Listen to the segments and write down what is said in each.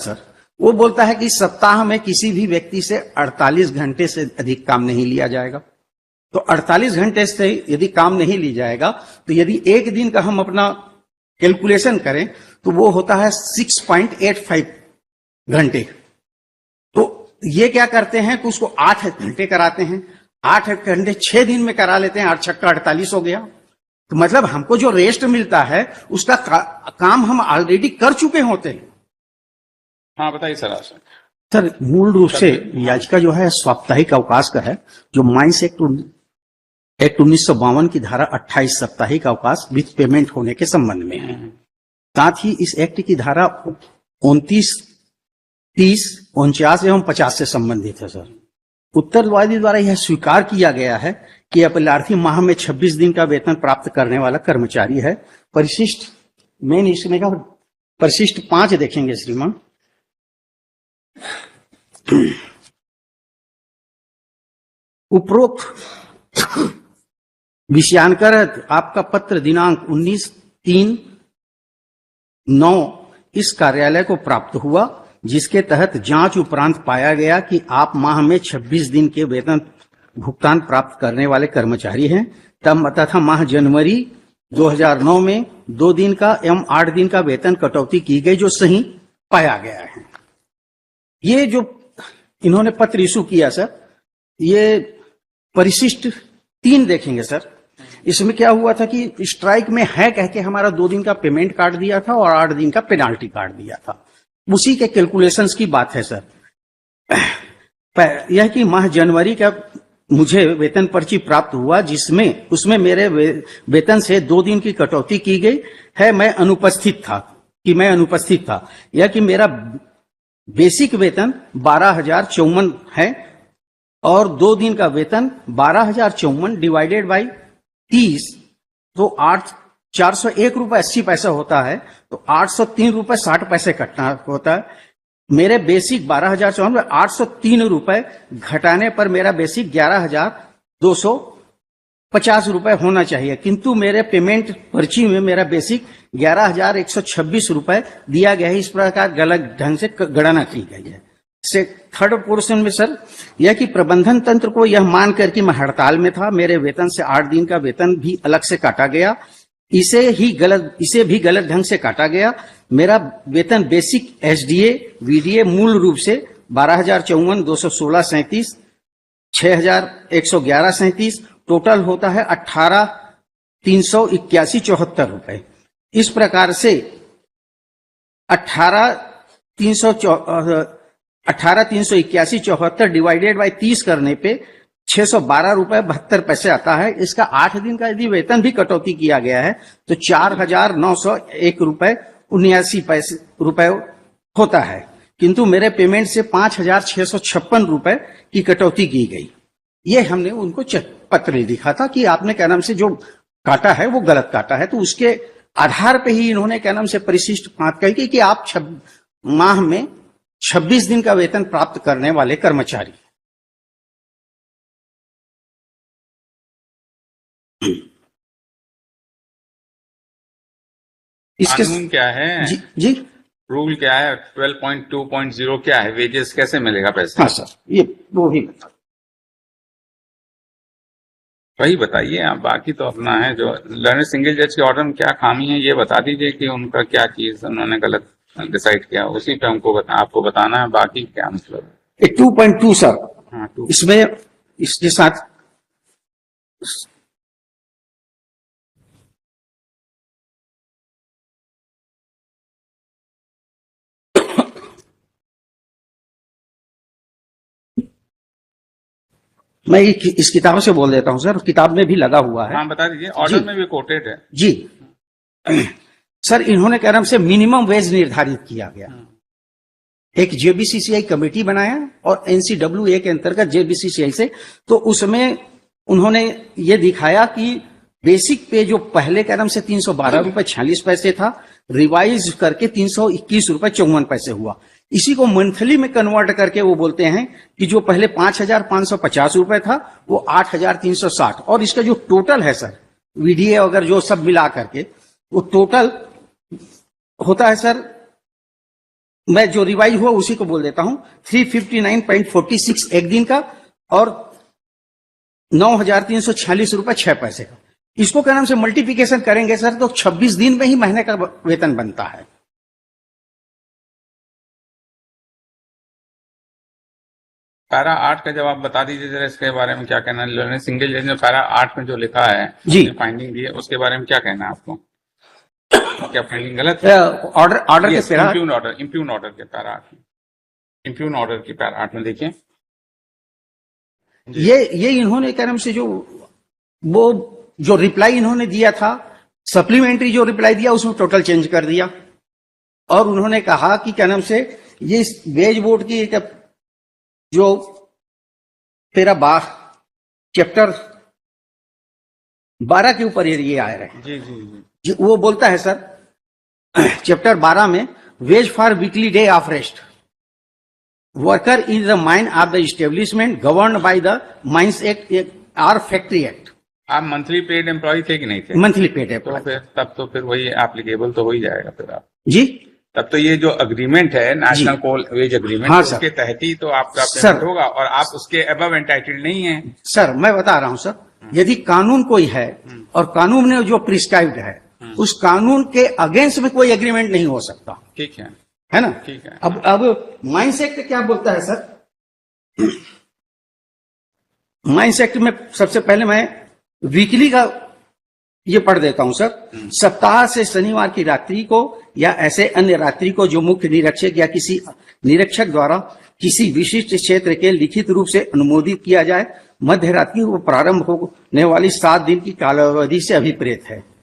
Sir, वो बोलता है कि सप्ताह में किसी भी व्यक्ति से 48 घंटे से अधिक काम नहीं लिया जाएगा। तो 48 घंटे से यदि काम नहीं लिया जाएगा तो यदि एक दिन का हम अपना कैलकुलेशन करें तो वो होता है 6.85 घंटे। तो ये क्या करते हैं कि उसको 8 घंटे कराते हैं, 8 घंटे 6 दिन में करा लेते हैं, 8 छक्का 48 हो गया। तो मतलब हमको जो रेस्ट मिलता है उसका काम हम ऑलरेडी कर चुके होते हैं। हाँ बताइए सर। सर मूल रूप से याचिका जो है साप्ताहिक अवकाश का है, जो माइंस एक्ट 1952 की धारा 28 साप्ताहिक अवकाश विथ पेमेंट होने के संबंध में है। साथ ही इस एक्ट की धारा 29, 30, 49 एवं 50 से संबंधित है। सर उत्तरवादी द्वारा यह स्वीकार किया गया है कि अपलार्थी माह में 26 दिन का वेतन प्राप्त करने वाला कर्मचारी है। परिशिष्ट मेन इसमें का परिशिष्ट 5 देखेंगे श्रीमान। उपरोक्त विषयांकर्त आपका पत्र दिनांक 19/3/9 इस कार्यालय को प्राप्त हुआ, जिसके तहत जांच उपरांत पाया गया कि आप माह में 26 दिन के वेतन भुगतान प्राप्त करने वाले कर्मचारी हैं। तथा माह जनवरी 2009 में 2 दिन का एवं 8 दिन का वेतन कटौती की गई, जो सही पाया गया है। ये जो इन्होंने पत्र इशू किया सर, ये परिशिष्ट 3 देखेंगे सर। इसमें क्या हुआ था कि स्ट्राइक में है कह के हमारा 2 दिन का पेमेंट काट दिया था और 8 दिन का पेनाल्टी काट दिया था। उसी के कैलकुलेशंस की बात है सर। यह कि माह जनवरी का मुझे वेतन पर्ची प्राप्त हुआ, जिसमें उसमें मेरे वेतन से 2 दिन की कटौती की गई है। मैं अनुपस्थित था यह कि मेरा बेसिक वेतन 12,054 है और 2 दिन का वेतन 12,054 डिवाइडेड बाई 30 तो 401 रुपए 80 पैसा होता है। तो 803 रुपए 60 पैसे कटना होता है। मेरे बेसिक 12,054 803 रुपए घटाने पर मेरा बेसिक 11,250 रुपए होना चाहिए, किंतु मेरे पेमेंट पर्ची में मेरा बेसिक 11,126 रुपए दिया गया है। इस प्रकार गलत ढंग से गणना की गई है। से थर्ड पोर्शन में सर यह कि प्रबंधन तंत्र को यह मानकर कि मैं हड़ताल में था, मेरे वेतन से 8 दिन का वेतन भी अलग से काटा गया, इसे भी गलत ढंग से काटा गया। मेरा वेतन बेसिक एसडीए वीडीए मूल रूप से 12,054, 216, 37, 6,111, 37 टोटल होता है 18,381.74 रुपए। इस प्रकार से 18,381.74 डिवाइडेड बाई 30 करने पे 612 रुपए 72 पैसे आता है। इसका 8 दिन का यदि वेतन भी कटौती किया गया है तो 4,901 रुपए 79 रुपए होता है, किंतु मेरे पेमेंट से 5,656 रुपए की कटौती की गई। ये हमने उनको पत्र लिखा था कि आपने क्या नाम से जो काटा है वो गलत काटा है। तो उसके आधार पे ही इन्होंने क्या नाम से परिशिष्ट 5 कही कि आप माह में 26 दिन का वेतन प्राप्त करने वाले कर्मचारी। इसके कानून क्या है जी रूल क्या है 12.2.0 क्या है, वेजेस कैसे मिलेगा पैसे? हाँ सर ये वो भी वही बताइए आप। बाकी तो अपना है जो लर्नर सिंगल जज के ऑर्डर में क्या खामी है ये बता दीजिए कि उनका क्या चीज उन्होंने गलत डिसाइड किया, उसी पे हमको आपको बताना है। बाकी क्या मतलब 2.2 सर। हाँ, इसमें इसके साथ मैं इस किताब से बोल देता हूं सर, किताब में भी लगा हुआ है। हाँ बता दीजिए, ऑर्डर में भी कोटेड है जी। सर इन्होंने क्या नाम से मिनिमम वेज निर्धारित किया गया, एक जेबीसीसीआई कमेटी बनाया और एनसीडब्ल्यूए के अंतर्गत जेबीसीसीआई से, तो उसमें उन्होंने ये दिखाया कि बेसिक पे जो पहले क्या नाम से 312 रुपए 46 पैसे था, रिवाइज करके 321 रुपए 54 पैसे हुआ। इसी को मंथली में कन्वर्ट करके वो बोलते हैं कि जो पहले 5,550 रुपए था वो 8,360, और इसका जो टोटल है सर वीडीए अगर जो सब मिला करके वो टोटल होता है सर मैं जो रिवाइज हुआ उसी को बोल देता हूं। 359.46 एक दिन का और 9,346 रुपए 6 पैसे का। इसको क्या नाम से मल्टीप्लिकेशन करेंगे सर तो 26 दिन में ही महीने का वेतन बनता है। पैरा 8 का जवाब बता दीजिए जरा, इसके बारे में क्या कहना है। लर्निंग सिंगल जज ने पैरा 8 में जो लिखा है, जी, फाइंडिंग दी है, उसके बारे में क्या कहना है आपको? क्या फाइंडिंग गलत है? ऑर्डर के पैरा इम्प्यून ऑर्डर के पैरा 8 में, इम्प्यून ऑर्डर की पैरा 8 में देखिए, ये इन्होंने क्या नाम से जो रिप्लाई इन्होंने दिया था, सप्लीमेंट्री जो रिप्लाई दिया उसमें टोटल चेंज कर दिया। और उन्होंने कहा कि क्या नाम से ये वेज बोर्ड की जो तेरा चैप्टर 12 के ऊपर ये आ रहे हैं। जी जी जी, वो बोलता है सर चैप्टर 12 में, ways for weekly day of rest worker in the mine of the establishment govern by the mines act और फैक्ट्री एक्ट। आप मंथली पेड एम्प्लॉय थे कि नहीं थे? मंथली पेड है तो फिर तब तो फिर वही एप्लीकेबल तो हो ही जाएगा फिर आप जी। तब तो ये जो अग्रीमेंट है नेशनल कोल वेज अग्रीमेंट, हाँ, उसके तहत ही तो आपका सर पेमेंट होगा, और आप उसके अबव एंटाइटल्ड नहीं है। सर मैं बता रहा हूं सर, यदि कानून कोई है और कानून ने जो प्रिस्क्राइब्ड है उस कानून के अगेंस्ट में कोई एग्रीमेंट नहीं हो सकता। ठीक है ना? ठीक है। अब माइंस एक्ट क्या बोलता है सर? माइंस एक्ट में सबसे पहले मैं वीकली का ये पढ़ देता हूं सर। सप्ताह से शनिवार की रात्रि को या ऐसे अन्य रात्रि को जो मुख्य निरीक्षक या किसी निरीक्षक द्वारा किसी विशिष्ट क्षेत्र के लिखित रूप से अनुमोदित किया जाए, मध्य रात्रि को प्रारंभ होने वाली 7 दिन की कालावधि से अभिप्रेत है।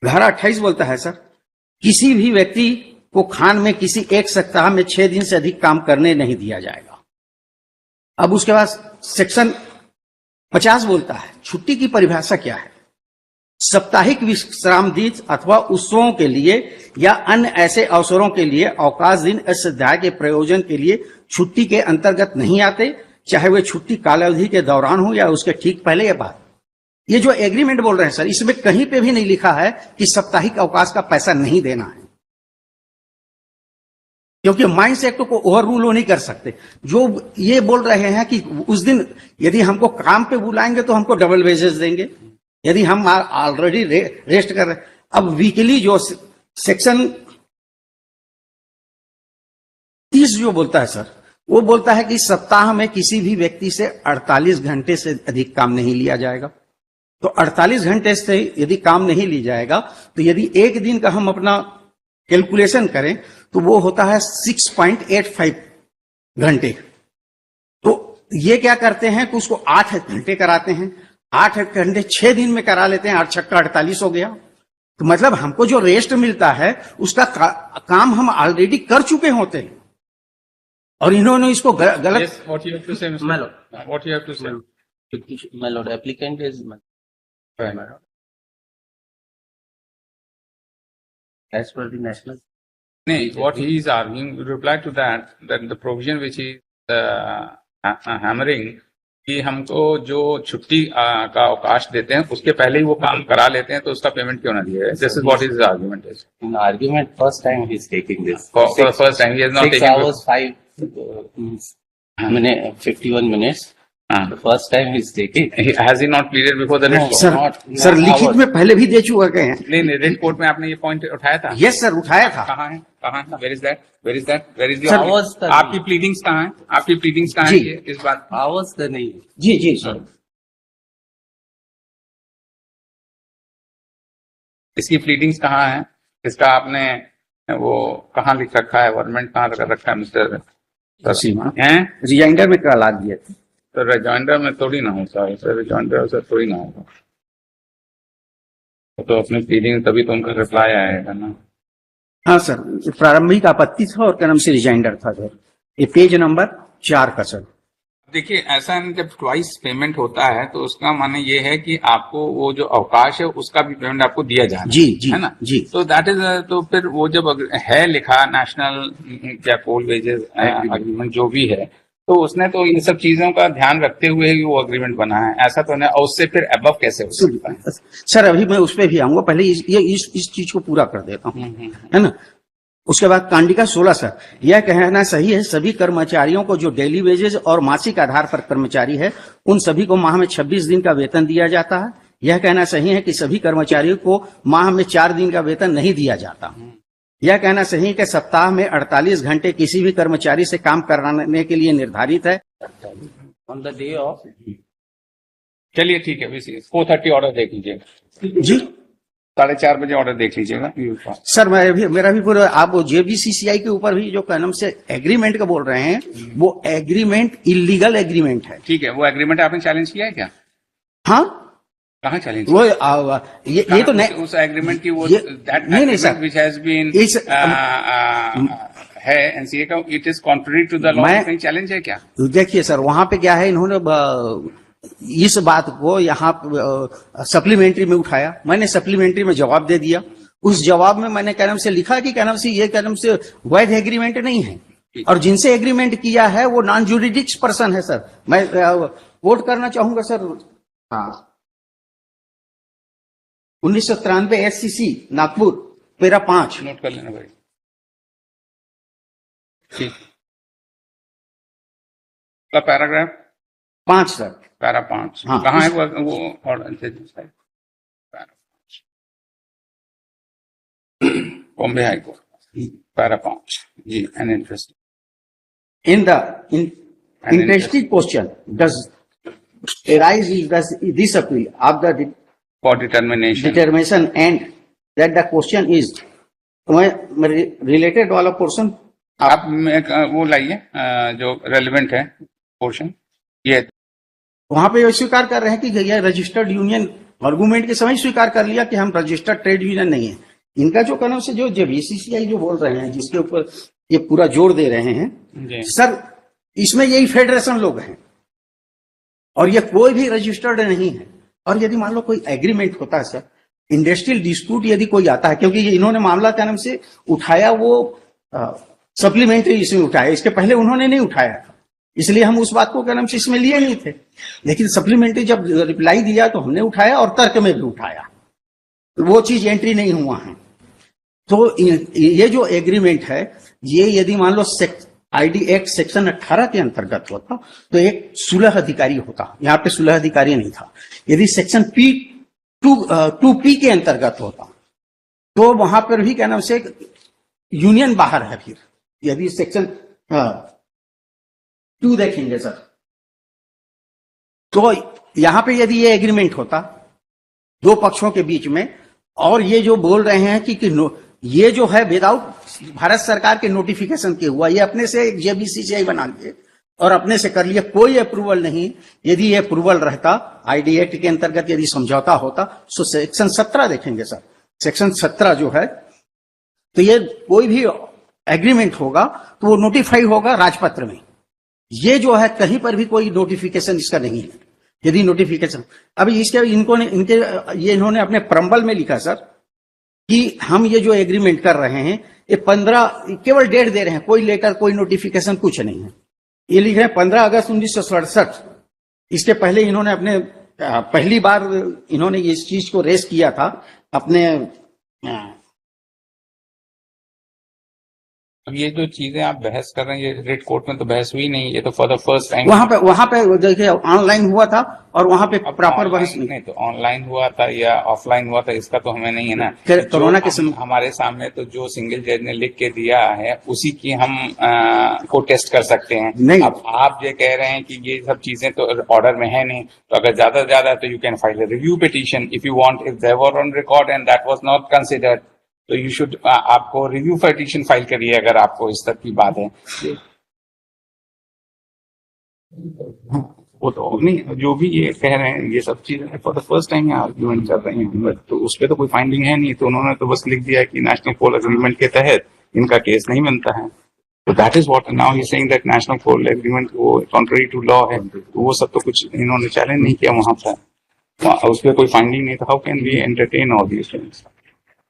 धारा 28 बोलता है सर, किसी भी व्यक्ति को खान में किसी एक सप्ताह में 6 दिन से अधिक काम करने नहीं दिया जाएगा। अब उसके बाद सेक्शन 50 बोलता है, छुट्टी की परिभाषा क्या है? साप्ताहिक विश्राम दिन अथवा उत्सवों के लिए या अन्य ऐसे अवसरों के लिए अवकाश दिन अष्टध्याय के प्रयोजन के लिए छुट्टी के अंतर्गत नहीं आते, चाहे वे छुट्टी कालावधि के दौरान हो या उसके ठीक पहले या बाद। ये जो एग्रीमेंट बोल रहे हैं सर, इसमें कहीं पे भी नहीं लिखा है कि साप्ताहिक अवकाश का पैसा नहीं देना है, क्योंकि माइंस एक्ट को ओवर रूल वो नहीं कर सकते। जो ये बोल रहे हैं कि उस दिन यदि हमको काम पे बुलाएंगे तो हमको डबल वेजेस देंगे, यदि हम ऑलरेडी रेस्ट कर रहे हैं। अब वीकली जो सेक्शन 30 जो बोलता है सर, वो बोलता है कि सप्ताह में किसी भी व्यक्ति से 48 घंटे से अधिक काम नहीं लिया जाएगा। तो 48 घंटे से यदि काम नहीं लिया जाएगा तो यदि एक दिन का हम अपना कैलकुलेशन करें तो वो होता है 6.85 घंटे। तो ये क्या करते हैं कि उसको 8 घंटे कराते हैं, 8 घंटे 6 दिन में करा लेते हैं, 8 छक्का 48 हो गया। तो मतलब हमको जो रेस्ट मिलता है उसका काम हम ऑलरेडी कर चुके होते हैं, और इन्होंने इसको गलत। Yes, what you have to say, Mr. My lord. What you have to say? My lord, applicant is Right. as per the national. No, what he is arguing, reply to that the provision which he is hammering, कि हमको जो छुट्टी का अवकाश देते हैं उसके पहले ही वो काम करा लेते हैं, तो उसका पेमेंट क्यों ना दिया जाए? This is what his argument is. In argument, first time he is taking this. For the first time, he has not 6 taken. hours, 51 minutes. The first time he is taking. Has he not pleaded before the No. writ court? Sir not- sir not लिखित ours. में पहले भी दे चुके हैं। नहीं, writ court में आपने ये पॉइंट उठाया था? यस सर, उठाया था। कहाँ है? Where is that? Where is that? Where is the Sir, hours का आपकी प्लीडिंग्स कहाँ है? आपकी प्लीडिंग्स कहाँ है जी। ये इस बात? Hours का नहीं है। जी जी सर। इसकी प्लीडिंग्स कहाँ है? इसका आपने वो कहाँ लिख रखा है? गवर्नमेंट कहाँ रखा है मिस्टर सीमा हैं? रिजाइंडर में करा दिए थे। तो रिजॉइंडर में थोड़ी ना होता है सर, रिजॉइंडर से थोड़ी ना होगा। तो अपनी प्लीडिंग तभी तो उनका रिप्लाई आएगा ना। हाँ सर, प्रारंभिक आपत्ति था और क्या नाम से रिजाइंडर था सर। ये पेज नंबर 4 का सर। देखिए, ऐसा है जब ट्वाइस पेमेंट होता है तो उसका माने ये है कि आपको वो जो अवकाश है उसका भी पेमेंट आपको दिया जाना जी जी है ना जी। तो दैट इज, तो फिर वो जब है लिखा नेशनल क्या कोल वेजेस अग्रीमेंट जो भी है, तो उसने तो इन सब चीजों का ध्यान रखते हुए ही वो एग्रीमेंट बना है, ऐसा तो नहीं। और उससे फिर अबव कैसे हो सकता है? सर अभी मैं उस पर भी आऊंगा, पहले इस चीज को पूरा कर देता हूँ, है ना। उसके बाद कांडिका 16 सर, यह कहना सही है सभी कर्मचारियों को जो डेली वेजेस और मासिक आधार पर कर्मचारी है उन सभी को माह में 26 दिन का वेतन दिया जाता है। यह कहना सही है कि सभी कर्मचारियों को माह में 4 दिन का वेतन नहीं दिया जाता। यह कहना सही है कि सप्ताह में 48 घंटे किसी भी कर्मचारी से काम कराने के लिए निर्धारित है। On the day of चलिए ठीक है, 4:30 ऑर्डर देख लीजिएगा जी 4:30 बजे ऑर्डर देख लीजिएगा। सर मेरा भी पूरा, आप जेबीसीसीआई के ऊपर भी जो कानून से एग्रीमेंट का बोल रहे हैं वो एग्रीमेंट इलीगल एग्रीमेंट है। ठीक है, वो एग्रीमेंट आपने चैलेंज किया है क्या? हाँ, कहाँ चैलेंज? वो ये तो नहीं, उस एग्रीमेंट की वो दैट नहीं सर, व्हिच हैज बीन है एनसीए का, it is contrary to the law, कहीं चैलेंज है क्या? देखिए सर वहां पे क्या है, इन्होंने इस बात को यहाँ सप्लीमेंट्री में उठाया, मैंने सप्लीमेंट्री में जवाब दे दिया। उस जवाब में मैंने क्या नाम से लिखा कि क्या नाम से ये क्या नाम से वैध एग्रीमेंट नहीं है, और जिनसे एग्रीमेंट किया है वो नॉन जुडिडिक्स पर्सन है सर। मैं वोट करना चाहूंगा सर। हाँ, 1993 एससीसी नागपुर पैरा 5 नोट कर लेना भाई। ठीक, का पैराग्राफ 5 सर, पैरा 5 हाँ, कहाँ है वो order? Bombay high court para 5 जी। An interest in the interesting question does arise this appeal of the for determination determination and that the question is related वाला पोर्शन आप वो लाइए जो रेलिवेंट है पोर्शन। ये वहां पे स्वीकार कर रहे हैं कि यह रजिस्टर्ड यूनियन आर्गूमेंट के समय स्वीकार कर लिया कि हम रजिस्टर्ड ट्रेड यूनियन नहीं है। इनका जो कहना से जो बीसीसीआई जो बोल रहे हैं जिसके ऊपर ये पूरा जोर दे रहे हैं सर, इसमें यही फेडरेशन लोग हैं और ये कोई भी रजिस्टर्ड नहीं है। और यदि मान लो कोई एग्रीमेंट होता है सर, इंडस्ट्रियल डिस्प्यूट यदि कोई आता है, क्योंकि इन्होंने मामला क्या नाम से उठाया वो सप्लीमेंट्री इसमें उठाया, इसके पहले उन्होंने नहीं उठाया था, इसलिए हम उस बात को क्या नाम से इसमें लिए नहीं थे। लेकिन सप्लीमेंट्री जब रिप्लाई दिया तो हमने उठाया और तर्क में भी उठाया, वो चीज एंट्री नहीं हुआ है। तो ये जो एग्रीमेंट है ये यदि मान लो आईडी एक्ट सेक्शन 18 के अंतर्गत होता तो एक सुलह अधिकारी होता, यहाँ पे सुलह अधिकारी नहीं था। यदि सेक्शन P2P के अंतर्गत होता तो वहां पर भी क्या नाम से यूनियन बाहर है। फिर यदि सेक्शन 2 देखेंगे सर, तो यहां पे यदि ये एग्रीमेंट होता दो पक्षों के बीच में, और ये जो बोल रहे हैं कि ये जो है विदाउट भारत सरकार के नोटिफिकेशन के हुआ, ये अपने से जेबीसीसीआई बना लिए और अपने से कर लिया, कोई अप्रूवल नहीं। यदि ये अप्रूवल रहता आईडी एक्ट के अंतर्गत यदि समझौता होता तो सेक्शन 17 देखेंगे सर, सेक्शन 17 जो है तो ये कोई भी एग्रीमेंट होगा तो वो नोटिफाई होगा राजपत्र में। ये जो है कहीं पर भी कोई नोटिफिकेशन इसका नहीं है। यदि नोटिफिकेशन अभी इन्होंने अपने प्रम्बल में लिखा सर कि हम ये जो एग्रीमेंट कर रहे हैं ये 15 केवल डेट दे रहे हैं, कोई लेटर कोई नोटिफिकेशन कुछ नहीं है। ये लिख रहे हैं 15 अगस्त 1967। इसके पहले इन्होंने अपने पहली बार इन्होंने इस चीज को रेस किया था अपने। अब ये जो चीजें आप बहस कर रहे हैं ये रिट कोर्ट में तो बहस हुई नहीं, ये तो फॉर द फर्स्ट टाइम वहां पे देखिए ऑनलाइन हुआ था और वहां पे प्रॉपर बहस नहीं। तो ऑनलाइन हुआ था या ऑफलाइन हुआ था इसका तो हमें नहीं है ना। कोरोना के समय हमारे सामने तो जो सिंगल जज ने लिख के दिया है उसी की हम को टेस्ट कर सकते हैं। नहीं, अब आप ये कह रहे हैं कि ये सब चीजें तो ऑर्डर में है नहीं, तो अगर ज्यादा से ज्यादा तो you can file a review petition if you want, if they were on record and that was not considered तो यू शुड आपको रिव्यू पिटीशन फाइल करिए अगर आपको इस तरह की बात है। वो तो नहीं, जो भी ये कह रहे हैं ये सब चीजें for the first time argument कर रहे हैं, तो उस पर तो कोई फाइंडिंग है नहीं, तो उन्होंने तो बस लिख दिया कि नेशनल कोल एग्रीमेंट के तहत इनका केस नहीं बनता है। तो that is what now he saying that national coal agreement वो कॉन्ट्ररी टू लॉ है, तो वो सब तो कुछ इन्होंने चैलेंज नहीं किया वहां पर, उस पर कोई फाइंडिंग नहीं था। How can we entertain all these things?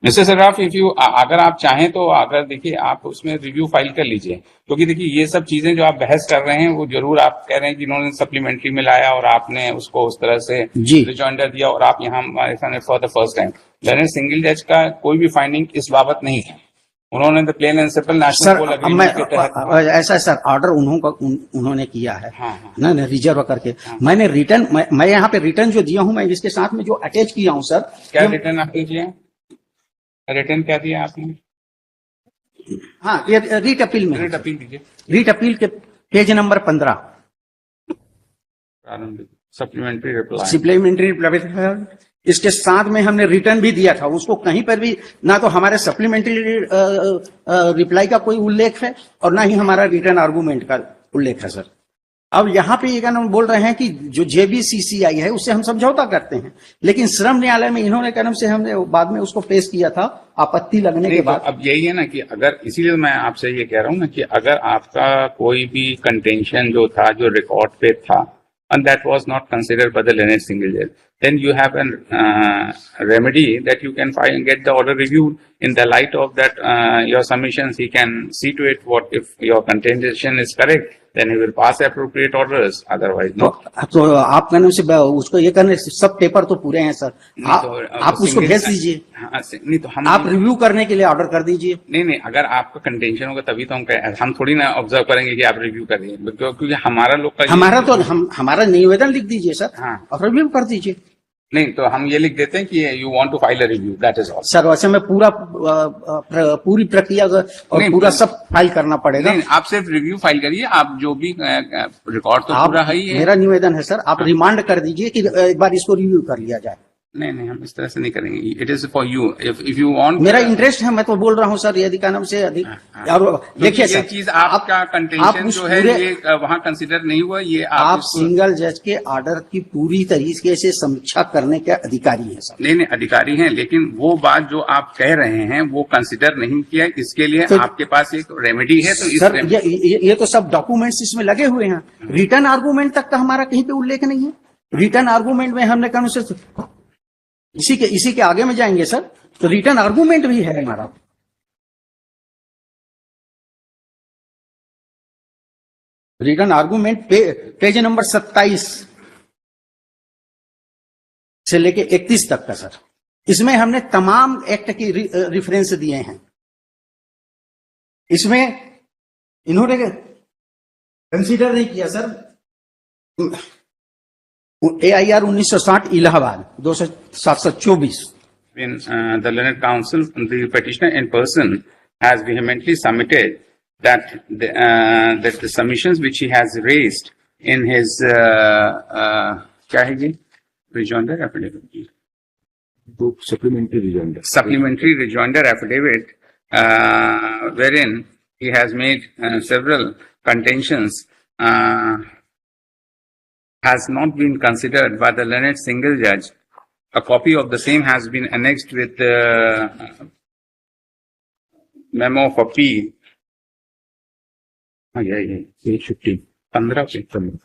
Mister Saraf, if you अगर आप चाहें तो अगर देखिए आप उसमें रिव्यू फाइल कर लीजिए, क्योंकि देखिए ये सब चीजें जो आप बहस कर रहे हैं वो जरूर आप कह रहे हैं कि इन्होंने सप्लीमेंट्री में लाया और आपने उसको उस तरह से जी। रिजॉइंडर दिया और आप यहाँ हमारे सामने for the first time. Learned single जज का कोई भी फाइंडिंग इस बाबत नहीं है। उन्होंने the plain and simple national sir pole मैं एग्रीमेंट के तहत ऐसा सर ऑर्डर उन्होंने किया है हाँ, हाँ। ना रिजर्व करके। मैंने रिटर्न मैं यहाँ पे रिटर्न जो दिया हूँ, मैं इसके साथ में जो अटैच किया हूँ सर। क्या रिटर्न आपने दिया? रिटर्न क्या दिया आपने? हाँ, ये रीट अपील में, रिट अपील दीजिए, रीट अपील के page number 15 supplementary reply. Supplementary इसके साथ में हमने रिटर्न भी दिया था। उसको कहीं पर भी ना तो हमारे सप्लीमेंट्री रिप्लाई का कोई उल्लेख है और ना ही हमारा रिटर्न आर्गूमेंट का उल्लेख है सर। अब यहाँ पे ये क्या नाम बोल रहे हैं कि जो JBCCI है उससे हम समझौता करते हैं, लेकिन श्रम न्यायालय में इन्होंने क्या नाम से हमने बाद में उसको पेश किया था आपत्ति लगने के बाद। अब यही है ना कि अगर, इसीलिए मैं आपसे ये कह रहा हूँ ना कि अगर आपका कोई भी कंटेंशन जो था जो रिकॉर्ड पे था and that was not considered by the Learned Single Judge, then you have a remedy that you can file and get the order reviewed in the light of that your submissions. He can see to it what if your contention is correct, then he will pass appropriate orders. Otherwise, no. तो आप कहने से उसको ये करने सब paper तो पूरे हैं सर। आप उसको भेज दीजिए। हाँ, नहीं तो हम आप रिव्यू करने के लिए ऑर्डर कर दीजिए। नहीं, अगर आपका कंटेंशन होगा तभी तो हम थोड़ी ना ऑब्जर्व करेंगे कि आप रिव्यू करिए, क्योंकि हमारा लोग का हमारा निवेदन लिख दीजिए सर। हाँ, और रिव्यू कर दीजिए। नहीं तो हम ये लिख देते हैं कि you want to file a review, that is all. Sir वैसे में पूरी प्रक्रिया और पूरा सब फाइल करना पड़ेगा। नहीं, आप सिर्फ रिव्यू फाइल करिए, आप जो भी रिकॉर्ड तो पूरा है ही है। मेरा निवेदन है सर, आप रिमांड कर दीजिए कि एक बार इसको रिव्यू कर लिया जाए। नहीं, हम इस तरह से नहीं करेंगे। It is for you, if you want. मेरा इंटरेस्ट है, मैं तो बोल रहा हूँ सर, यदि का नाम से अधिक। और देखिए ये चीज आपका कंटेंशन जो है ये वहाँ कंसिडर नहीं हुआ। ये आप सिंगल जज के ऑर्डर की पूरी तरीके से समीक्षा करने के अधिकारी हैं सर। नहीं, अधिकारी हैं, लेकिन वो बात जो आप कह रहे हैं वो कंसिडर नहीं किया। इसके लिए तो आपके पास एक रेमेडी है। तो सर ये तो सब डॉक्यूमेंट्स इसमें लगे हुए हैं। रिटर्न आर्गूमेंट तक का हमारा कहीं पे उल्लेख नहीं है। रिटर्न आर्गूमेंट में हमने कहा से इसी के आगे में जाएंगे सर, तो रिटर्न आर्गूमेंट भी है हमारा। रिटर्न आर्गूमेंट पेज नंबर 27 से लेके 31 तक का सर। इसमें हमने तमाम एक्ट की रिफरेंस दिए हैं। इसमें इन्होंने कंसीडर नहीं किया sir AIR 1960 Allahabad 724। When the learned counsel, the petitioner in person has vehemently submitted that the submissions which he has raised in his क्या है ये rejoinder affidavit, supplementary rejoinder affidavit, wherein he has made several contentions, has not been considered by the learned single judge. A copy of the same has been annexed with the memo of appeal. Page 15. 15.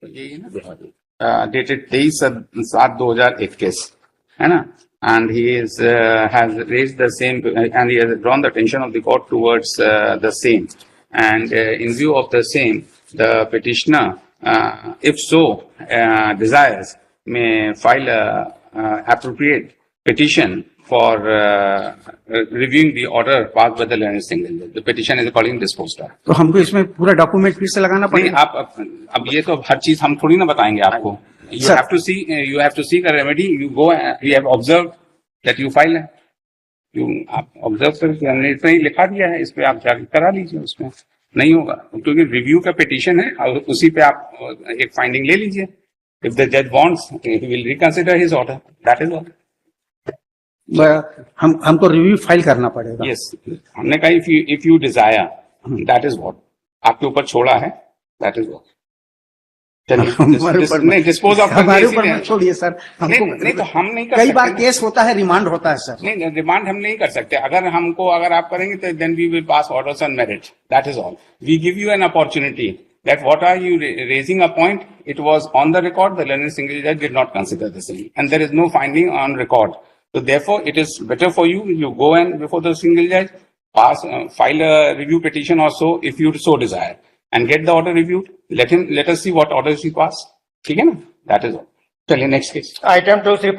यही है ना, dated 23/7/2021 है ना, and he is has raised the same and he has drawn the attention of the court towards the same, and in view of the same, the petitioner, if so desires, may file a appropriate petition for reviewing the order passed by the learned single judge. The petition is accordingly disposed of. तो हमको इसमें पूरा document फिर से लगाना पड़ेगा। आप अब ये तो हर चीज हम थोड़ी ना बताएंगे आपको। You have to see, you have to seek a remedy. You go, you have observed that you file है, आप ऑब्जर्व करके हमने इतना ही लिखा दिया है, इस पे आप जाकर करा लीजिए। उसमें नहीं होगा क्योंकि रिव्यू का पिटीशन है और उसी पे आप एक फाइंडिंग ले लीजिए। इफ द जज wants he will reconsider his order, that is all. हमको रिव्यू फाइल करना पड़ेगा। यस, हमने कहा if you desire, that is what आपके ऊपर छोड़ा है, दैट इज व्हाट। हमारे ऊपर नहीं डिस्पोज ऑफ हमारे ऊपर मत छोड़िए सर, हमको नहीं तो हम नहीं कर कई सकते बार ना। केस होता है, रिमांड होता है सर। नहीं डिमांड हम नहीं कर सकते, अगर आप करेंगे तो then we will pass orders on merit, that is all. We give you an opportunity that what are you raising a point, it was on the record, the learning single जज did not consider the same and there is no finding on record, so therefore it is better for you go and before the single judge file a review petition or so if you so desire and get the order reviewed, let us see what orders he pass, ठीक है ना, that is all। चलिए next case. Item 2, Sri